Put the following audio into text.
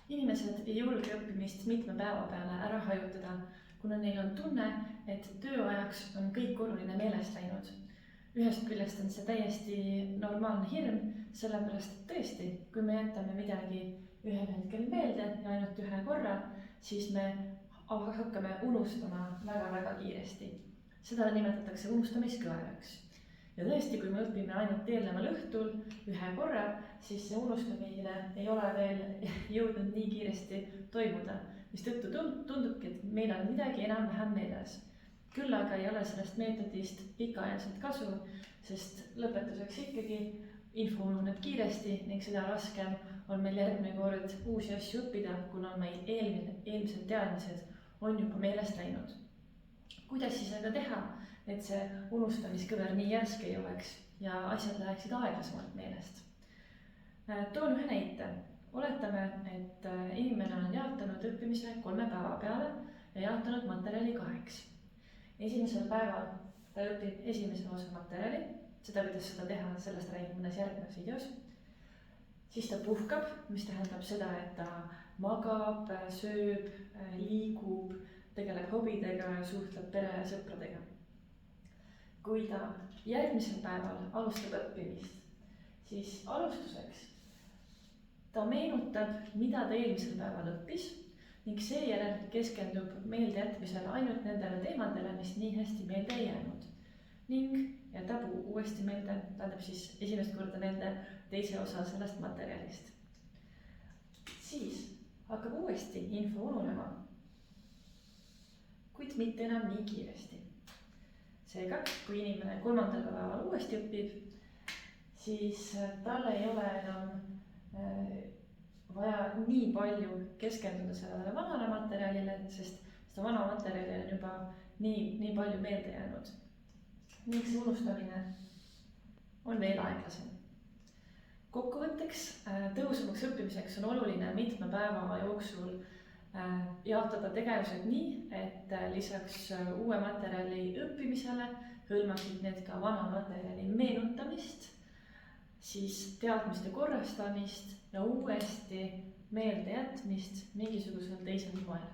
Inimesed ei julge õppimist mitme päeva peale ära hajutada, kuna neil on tunne, et tööajaks on kõik oluline meelest läinud. Ühest küljest on see täiesti normaalne hirm, sellepärast et tõesti, kui me jätame midagi ühel hetkel meelde ja ainult ühe korra, siis me hakkame unustama väga-väga kiiresti. Seda nimetatakse unustamiskõveraks. Ja tõesti, kui me õpime ainult eelneval õhtul ühe korra, siis see unustamine ei ole veel jõudnud nii kiiresti toimuda, mistõttu tundubki, et meil on midagi enam-vähem meeles. Küll aga ei ole sellest meetodist pikaajaliselt kasu, sest lõpetuseks ikkagi info ununeb kiiresti ning seda raskem on meil järgmine kord uusi asju õppida, kuna meil eelmised teadmised on juba meelest läinud. Kuidas siis aga teha, et see unustamiskõver nii järsk ei oleks ja asjad läheksid aeglasemalt meelest? Toon ühe näite. Oletame, et inimene on jaotanud õppimise 3 päeva peale ja jaotanud materjali 2. Esimesel päeval ta õpib esimese osa materjali, seda kuidas seda teha, sellest räägib mõnes järgnevas videos. Siis ta puhkab, mis tähendab seda, et ta magab, sööb, liigub, tegeleb hobidega ja suhtleb pere ja sõpradega. Kui ta järgmisel päeval alustab õppimist, siis alustuseks ta meenutab, mida ta eelmisel päeval õppis ning seejärel keskendub meeldejätmisele ainult nendele teemadele, mis nii hästi meelde ei jäänud. Ning jätab uuesti meelde, tähendab siis esimest korda meelde teise osa sellest materjalist. Siis hakkab uuesti info ununema, kuid mitte enam nii kiiresti. Seega, kui inimene 3. päeval uuesti õpib, siis tal ei ole enam vaja nii palju keskenduda sellele vanale materjalile, sest seda vana materjali on juba nii palju meelde jäänud. Ning see unustamine on veel aeglasem. Kokkuvõtteks, tõhusamaks õppimiseks on oluline mitme päeva jooksul jaotada tegevused nii, et lisaks uue materjali õppimisele hõlmaksid need ka vana materjali meenutamist, siis teadmiste korrastamist ja uuesti meelde jätmist mingisugusel teisel moel.